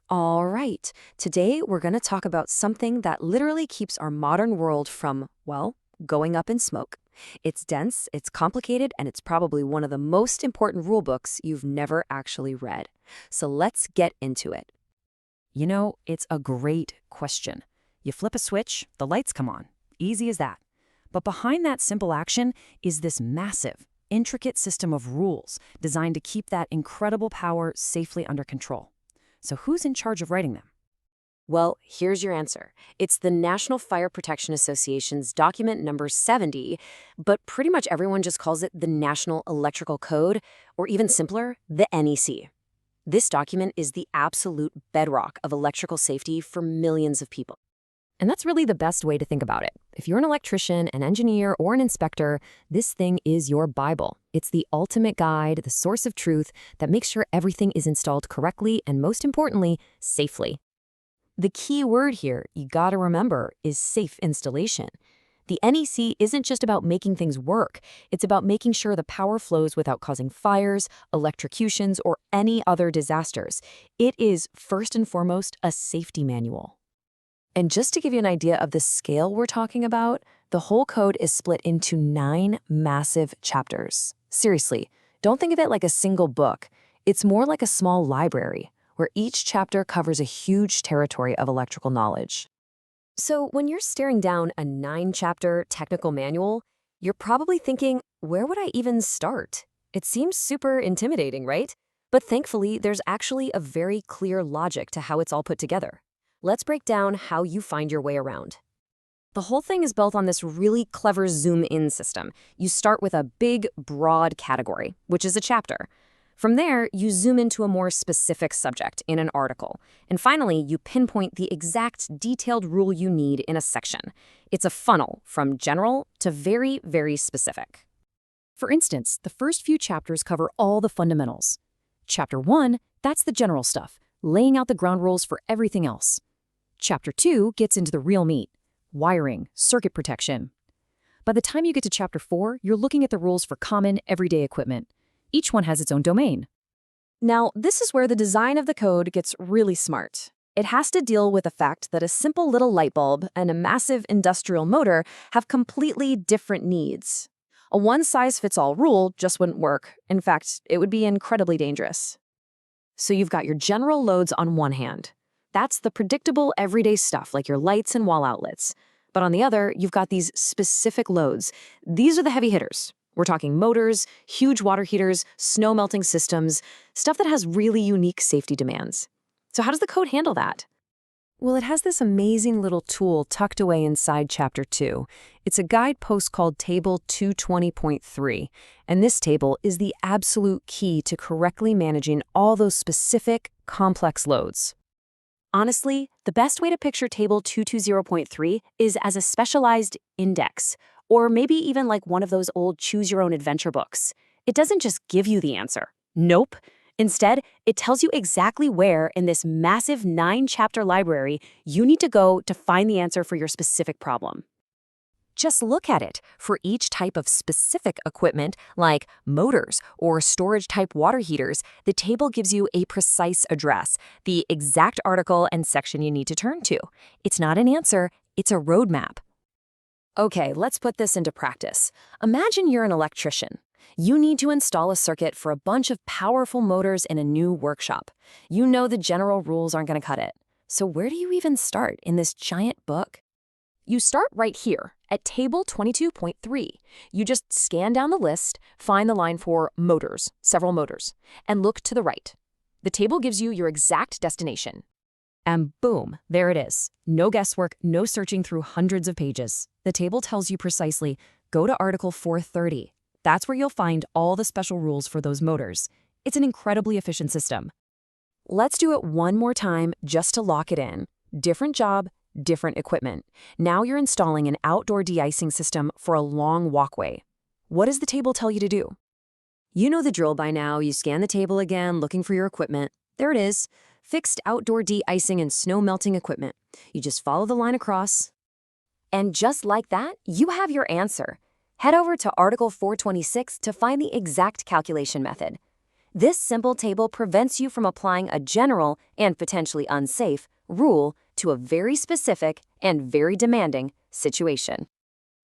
All right, today we're going to talk about something that literally keeps our modern world from, well, going up in smoke. It's dense, it's complicated, and it's probably one of the most important rule books you've never actually read. So let's get into it. It's a great question. You flip a switch, the lights come on. Easy as that. But behind that simple action is this massive, intricate system of rules designed to keep that incredible power safely under control. So who's in charge of writing them? Well, here's your answer. It's the National Fire Protection Association's document number 70, but pretty much everyone just calls it the National Electrical Code, or even simpler, the NEC. This document is the absolute bedrock of electrical safety for millions of people. And that's really the best way to think about it. If you're an electrician, an engineer, or an inspector, this thing is your Bible. It's the ultimate guide, the source of truth that makes sure everything is installed correctly and, most importantly, safely. The key word here, you gotta remember, is safe installation. The NEC isn't just about making things work. It's about making sure the power flows without causing fires, electrocutions, or any other disasters. It is, first and foremost, a safety manual. And just to give you an idea of the scale we're talking about, the whole code is split into 9 massive chapters. Seriously, don't think of it like a single book. It's more like a small library, where each chapter covers a huge territory of electrical knowledge. So when you're staring down a 9-chapter technical manual, you're probably thinking, where would I even start? It seems super intimidating, right? But thankfully, there's actually a very clear logic to how it's all put together. Let's break down how you find your way around. The whole thing is built on this really clever zoom-in system. You start with a big, broad category, which is a chapter. From there, you zoom into a more specific subject in an article. And finally, you pinpoint the exact detailed rule you need in a section. It's a funnel from general to very, very specific. For instance, the first few chapters cover all the fundamentals. Chapter 1, that's the general stuff, laying out the ground rules for everything else. Chapter 2 gets into the real meat, wiring, circuit protection. By the time you get to Chapter 4, you're looking at the rules for common, everyday equipment. Each one has its own domain. Now, this is where the design of the code gets really smart. It has to deal with the fact that a simple little light bulb and a massive industrial motor have completely different needs. A one-size-fits-all rule just wouldn't work. In fact, it would be incredibly dangerous. So you've got your general loads on one hand. That's the predictable everyday stuff like your lights and wall outlets. But on the other, you've got these specific loads. These are the heavy hitters. We're talking motors, huge water heaters, snow melting systems, stuff that has really unique safety demands. So how does the code handle that? Well, it has this amazing little tool tucked away inside Chapter 2. It's a guidepost called Table 220.3, and this table is the absolute key to correctly managing all those specific, complex loads. Honestly, the best way to picture Table 220.3 is as a specialized index, or maybe even like one of those old choose-your-own-adventure books. It doesn't just give you the answer. Nope. Instead, it tells you exactly where in this massive 9-chapter library you need to go to find the answer for your specific problem. Just look at it. For each type of specific equipment, like motors or storage-type water heaters, the table gives you a precise address, the exact article and section you need to turn to. It's not an answer, it's a roadmap. Okay, let's put this into practice. Imagine you're an electrician. You need to install a circuit for a bunch of powerful motors in a new workshop. You know the general rules aren't going to cut it. So where do you even start in this giant book? You start right here at Table 22.3. You just scan down the list, find the line for motors, several motors, and look to the right. The table gives you your exact destination. And boom, there it is. No guesswork, no searching through hundreds of pages. The table tells you precisely, go to Article 430. That's where you'll find all the special rules for those motors. It's an incredibly efficient system. Let's do it one more time just to lock it in. Different job, different equipment. Now you're installing an outdoor de-icing system for a long walkway. What does the table tell you to do? You know the drill by now. You scan the table again, looking for your equipment. There it is. Fixed outdoor de-icing and snow melting equipment. You just follow the line across. And just like that, you have your answer. Head over to Article 426 to find the exact calculation method. This simple table prevents you from applying a general and potentially unsafe rule to a very specific and very demanding situation.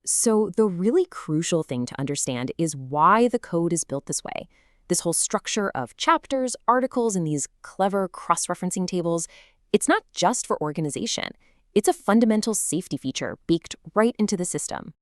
So the really crucial thing to understand is why the code is built this way. This whole structure of chapters, articles, and these clever cross-referencing tables, it's not just for organization. It's a fundamental safety feature baked right into the system.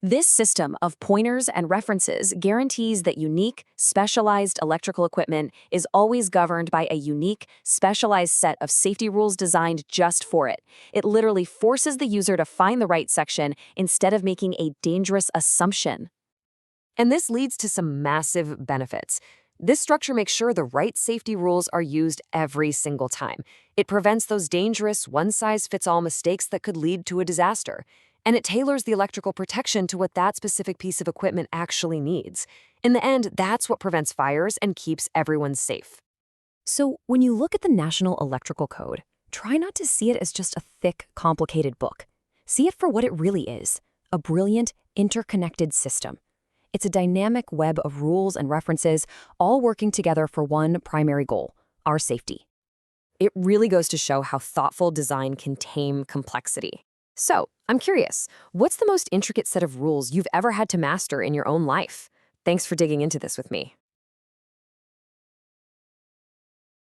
This system of pointers and references guarantees that unique, specialized electrical equipment is always governed by a unique, specialized set of safety rules designed just for it. It literally forces the user to find the right section instead of making a dangerous assumption. And this leads to some massive benefits. This structure makes sure the right safety rules are used every single time. It prevents those dangerous, one-size-fits-all mistakes that could lead to a disaster. And it tailors the electrical protection to what that specific piece of equipment actually needs. In the end, that's what prevents fires and keeps everyone safe. So when you look at the National Electrical Code, try not to see it as just a thick, complicated book. See it for what it really is, a brilliant, interconnected system. It's a dynamic web of rules and references, all working together for one primary goal, our safety. It really goes to show how thoughtful design can tame complexity. So, I'm curious, what's the most intricate set of rules you've ever had to master in your own life? Thanks for digging into this with me.